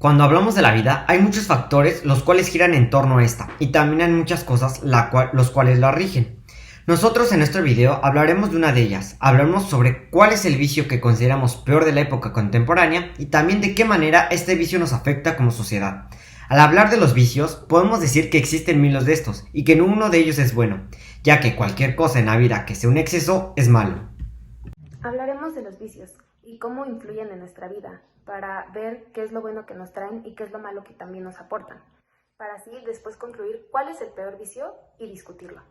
Cuando hablamos de la vida, hay muchos factores los cuales giran en torno a esta, y también hay muchas cosas los cuales la rigen. Nosotros en este video hablaremos de una de ellas, hablaremos sobre cuál es el vicio que consideramos peor de la época contemporánea y también de qué manera este vicio nos afecta como sociedad. Al hablar de los vicios, podemos decir que existen miles de estos y que ninguno de ellos es bueno, ya que cualquier cosa en la vida que sea un exceso es malo. Hablaremos de los vicios y cómo influyen en nuestra vida, para ver qué es lo bueno que nos traen y qué es lo malo que también nos aportan, para así después concluir cuál es el peor vicio y discutirlo.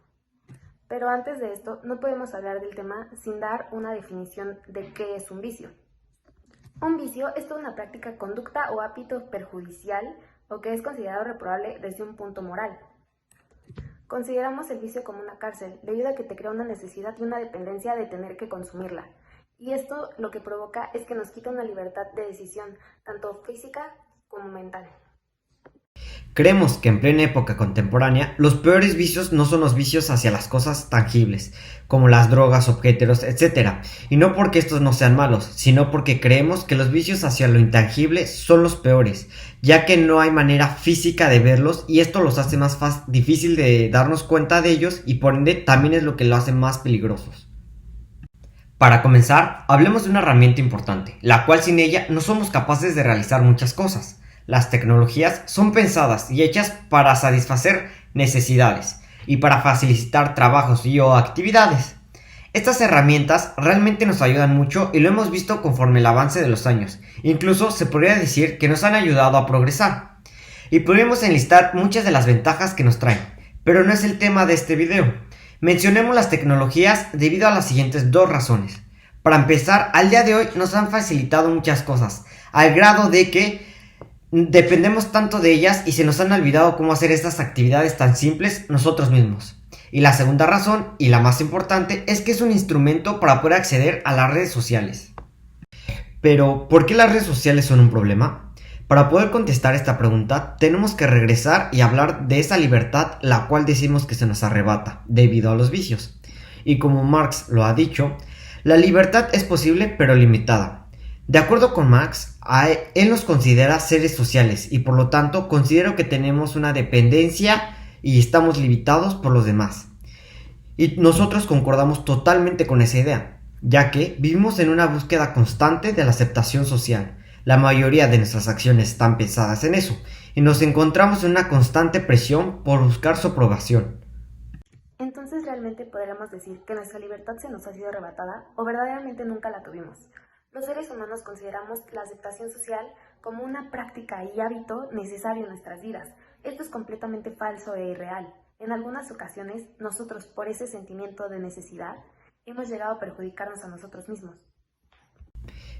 Pero antes de esto, no podemos hablar del tema sin dar una definición de qué es un vicio. Un vicio es toda una práctica, conducta o hábito perjudicial o que es considerado reprobable desde un punto moral. Consideramos el vicio como una cárcel, debido a que te crea una necesidad y una dependencia de tener que consumirla. Y esto lo que provoca es que nos quita una libertad de decisión, tanto física como mental. Creemos que en plena época contemporánea, los peores vicios no son los vicios hacia las cosas tangibles, como las drogas, objetos, etc. Y no porque estos no sean malos, sino porque creemos que los vicios hacia lo intangible son los peores, ya que no hay manera física de verlos y esto los hace más difícil de darnos cuenta de ellos y por ende también es lo que lo hace más peligrosos. Para comenzar, hablemos de una herramienta importante, la cual sin ella no somos capaces de realizar muchas cosas. Las tecnologías son pensadas y hechas para satisfacer necesidades y para facilitar trabajos y o actividades. Estas herramientas realmente nos ayudan mucho y lo hemos visto conforme el avance de los años. Incluso se podría decir que nos han ayudado a progresar. Y podríamos enlistar muchas de las ventajas que nos traen, pero no es el tema de este video. Mencionemos las tecnologías debido a las siguientes dos razones. Para empezar, al día de hoy nos han facilitado muchas cosas, al grado de que dependemos tanto de ellas y se nos han olvidado cómo hacer estas actividades tan simples nosotros mismos. Y la segunda razón, y la más importante, es que es un instrumento para poder acceder a las redes sociales. Pero, ¿por qué las redes sociales son un problema? Para poder contestar esta pregunta, tenemos que regresar y hablar de esa libertad la cual decimos que se nos arrebata debido a los vicios. Y como Marx lo ha dicho, la libertad es posible pero limitada. De acuerdo con Marx, él nos considera seres sociales y por lo tanto considero que tenemos una dependencia y estamos limitados por los demás. Y nosotros concordamos totalmente con esa idea, ya que vivimos en una búsqueda constante de la aceptación social. La mayoría de nuestras acciones están pensadas en eso y nos encontramos en una constante presión por buscar su aprobación. Entonces realmente podríamos decir que nuestra libertad se nos ha sido arrebatada o verdaderamente nunca la tuvimos. Los seres humanos consideramos la aceptación social como una práctica y hábito necesario en nuestras vidas. Esto es completamente falso e irreal. En algunas ocasiones, nosotros, por ese sentimiento de necesidad, hemos llegado a perjudicarnos a nosotros mismos.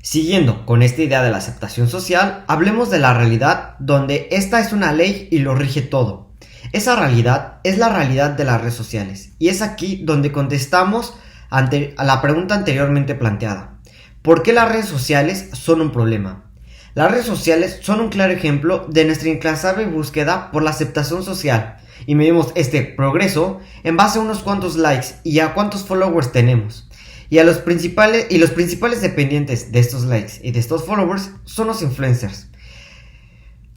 Siguiendo con esta idea de la aceptación social, hablemos de la realidad donde esta es una ley y lo rige todo. Esa realidad es la realidad de las redes sociales y es aquí donde contestamos a la pregunta anteriormente planteada. ¿Por qué las redes sociales son un problema? Las redes sociales son un claro ejemplo de nuestra incansable búsqueda por la aceptación social y medimos este progreso en base a unos cuantos likes y a cuántos followers tenemos. Y los principales dependientes de estos likes y de estos followers son los influencers,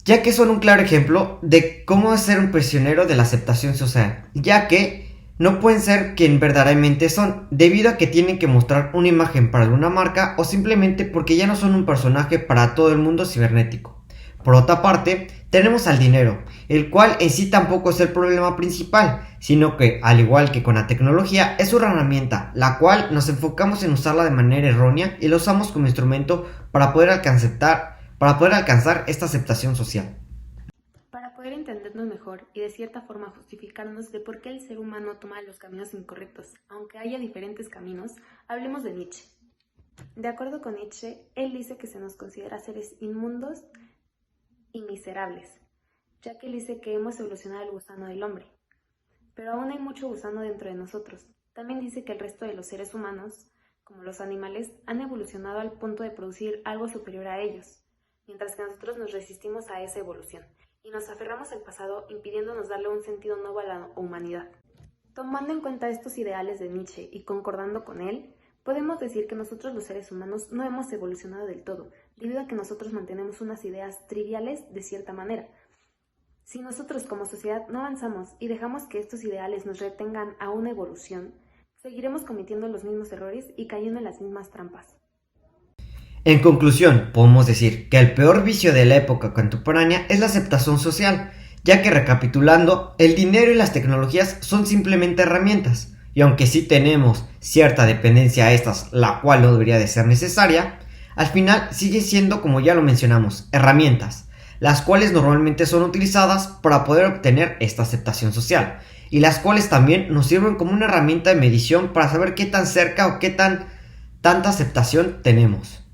ya que son un claro ejemplo de cómo es ser un prisionero de la aceptación social, ya que no pueden ser quien verdaderamente son, debido a que tienen que mostrar una imagen para alguna marca o simplemente porque ya no son un personaje para todo el mundo cibernético. Por otra parte, tenemos al dinero, el cual en sí tampoco es el problema principal, sino que, al igual que con la tecnología, es una herramienta, la cual nos enfocamos en usarla de manera errónea y la usamos como instrumento para poder alcanzar esta aceptación social. Para poder entendernos mejor y de cierta forma justificarnos de por qué el ser humano toma los caminos incorrectos, aunque haya diferentes caminos, hablemos de Nietzsche. De acuerdo con Nietzsche, él dice que se nos considera seres inmundos y miserables, ya que él dice que hemos evolucionado el gusano del hombre. Pero aún hay mucho gusano dentro de nosotros. También dice que el resto de los seres humanos, como los animales, han evolucionado al punto de producir algo superior a ellos, mientras que nosotros nos resistimos a esa evolución y nos aferramos al pasado, impidiéndonos darle un sentido nuevo a la humanidad. Tomando en cuenta estos ideales de Nietzsche y concordando con él, Podemos decir que nosotros los seres humanos no hemos evolucionado del todo, debido a que nosotros mantenemos unas ideas triviales de cierta manera. Si nosotros como sociedad no avanzamos y dejamos que estos ideales nos retengan a una evolución, seguiremos cometiendo los mismos errores y cayendo en las mismas trampas. En conclusión, podemos decir que el peor vicio de la época contemporánea es la aceptación social, ya que recapitulando, el dinero y las tecnologías son simplemente herramientas, y aunque sí tenemos cierta dependencia a estas, la cual no debería de ser necesaria, al final sigue siendo, como ya lo mencionamos, herramientas, las cuales normalmente son utilizadas para poder obtener esta aceptación social, y las cuales también nos sirven como una herramienta de medición para saber qué tan cerca o qué tanta aceptación tenemos.